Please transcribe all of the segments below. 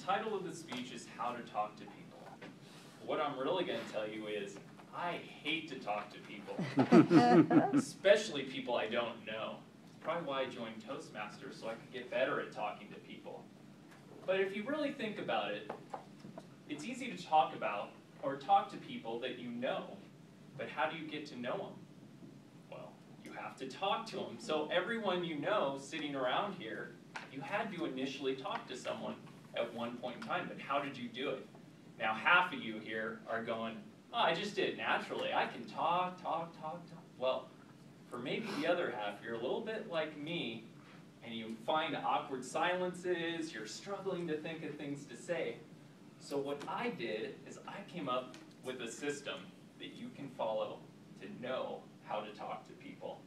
title of the speech is How to Talk to People. What I'm really going to tell you is, I hate to talk to people, especially people I don't know. It's probably why I joined Toastmasters, so I could get better at talking to people. But if you really think about it, it's easy to talk about or talk to people that you know, but how do you get to know them? Well, you have to talk to them. So everyone you know sitting around here, you had to initially talk to someone at one point in time, but how did you do it? Now half of you here are going, oh, I just did it naturally. I can talk. Well, for maybe the other half, you're a little bit like me, and you find awkward silences, you're struggling to think of things to say. So what I did is I came up with a system that you can follow to know how to talk to people.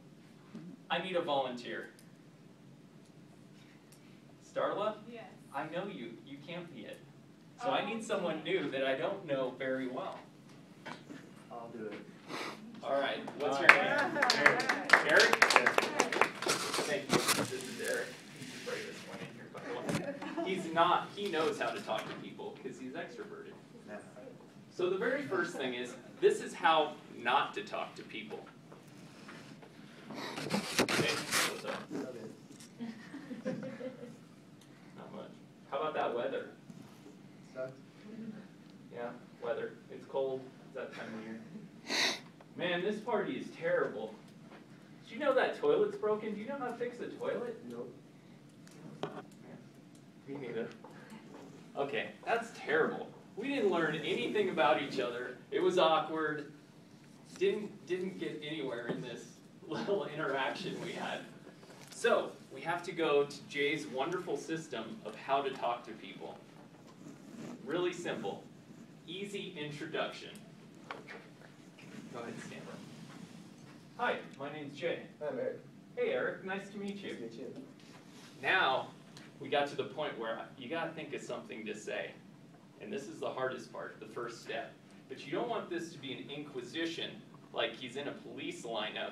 I need a volunteer. Starla? Yes. I know you. You can't be it. So I need someone new that I don't know very well. I'll do it. All right. What's your name? Eric? Thank you. This is Eric. He's the bravest one in here, by the way. He's not. He knows how to talk to people because he's extroverted. So the very first thing is, this is how not to talk to people. Okay, what's up? Not much. How about that weather? Sucks. Yeah, weather. It's cold. It's that time of year. Man, this party is terrible. Did you know that toilet's broken? Do you know how to fix a toilet? Nope. Me neither. Okay, that's terrible. We didn't learn anything about each other. It was awkward. Didn't get anywhere in this little interaction we had. So, we have to go to Jay's wonderful system of how to talk to people. Really simple. Easy introduction. Go ahead and stand up. Hi, my name's Jay. I'm Eric. Hey Eric, nice to meet you. Nice to meet you. Now, we got to the point where you gotta think of something to say. And this is the hardest part, the first step. But you don't want this to be an inquisition, like he's in a police lineup,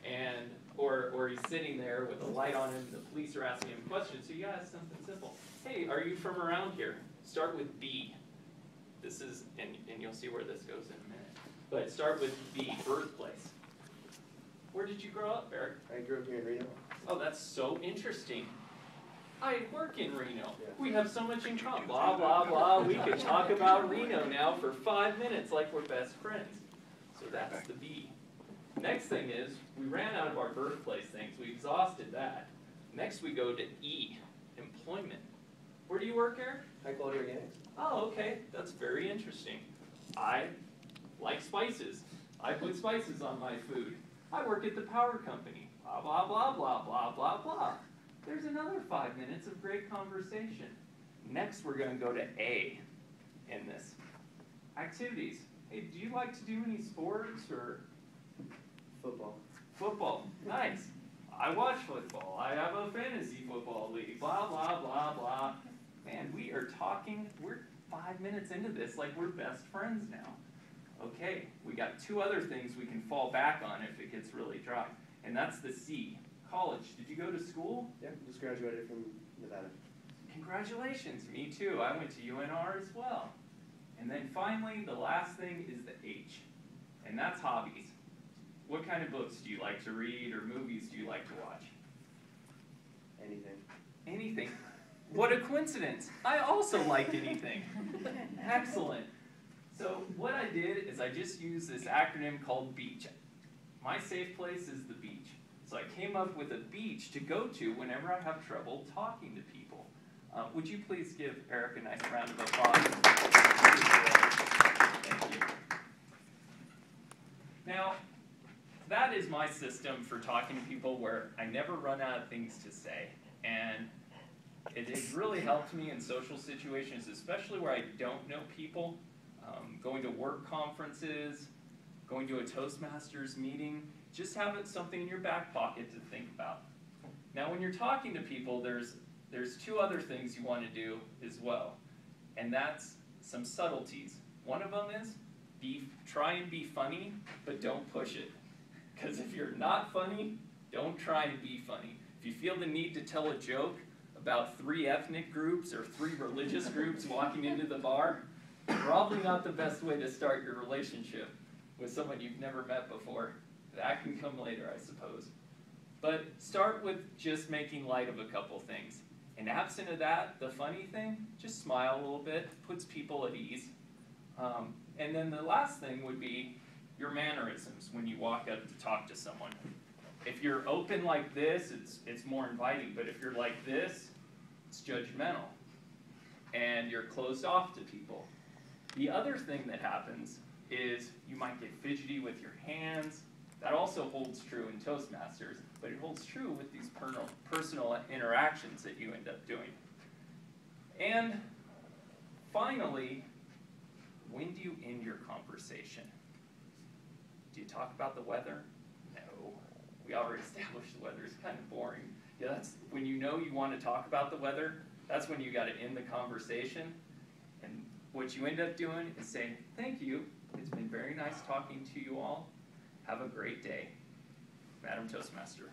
and or he's sitting there with a light on him, and the police are asking him questions. So you gotta ask something simple. Hey, are you from around here? Start with B. This is, and you'll see where this goes in a minute. But start with B, birthplace. Where did you grow up, Eric? I grew up here in Reno. Oh, that's so interesting. I work in Reno. Yeah. We have so much in common. Blah, blah, blah. We could talk about Reno now for 5 minutes like we're best friends. So that's the B. Next thing is, we ran out of our birthplace things. We exhausted that. Next we go to E, employment. Where do you work, Eric? High quality organics. Oh, okay. That's very interesting. I like spices. I put spices on my food. I work at the power company. Blah, blah, blah, blah, blah, blah, blah. There's another 5 minutes of great conversation. Next, we're going to go to A in this. Activities. Hey, do you like to do any sports or? Football. Football. Nice. I watch football. I have a fantasy football league. Blah, blah, blah, blah. Man, we are talking. We're 5 minutes into this like we're best friends now. Okay, we got 2 other things we can fall back on if it gets really dry. And that's the C. College. Did you go to school? Yeah, just graduated from Nevada. Congratulations, me too. I went to UNR as well. And then finally, the last thing is the H, and that's hobbies. What kind of books do you like to read, or movies do you like to watch? Anything. Anything. What a coincidence. I also like anything. Excellent. So what I did is I just used this acronym called BEACH. My safe place is the beach. So I came up with a beach to go to whenever I have trouble talking to people. Would you please give Eric a nice round of applause? Thank you. Now, that is my system for talking to people where I never run out of things to say. And it has really helped me in social situations, especially where I don't know people, going to work conferences, going to a Toastmasters meeting. Just have it something in your back pocket to think about. Now, when you're talking to people, there's 2 other things you want to do as well, and that's some subtleties. One of them is try and be funny, but don't push it. Because if you're not funny, don't try and be funny. If you feel the need to tell a joke about 3 ethnic groups or 3 religious groups walking into the bar, probably not the best way to start your relationship with someone you've never met before. That can come later, I suppose. But start with just making light of a couple things. And absent of that, the funny thing, just smile a little bit, puts people at ease. And then the last thing would be your mannerisms when you walk up to talk to someone. If you're open like this, it's more inviting, but if you're like this, it's judgmental. And you're closed off to people. The other thing that happens is you might get fidgety with your hands. That also holds true in Toastmasters, but it holds true with these personal interactions that you end up doing. And finally, when do you end your conversation? Do you talk about the weather? No. We already established the weather is kind of boring. Yeah, that's when you know you want to talk about the weather, that's when you got to end the conversation. And what you end up doing is saying, thank you. It's been very nice talking to you all. Have a great day. Madam Toastmaster.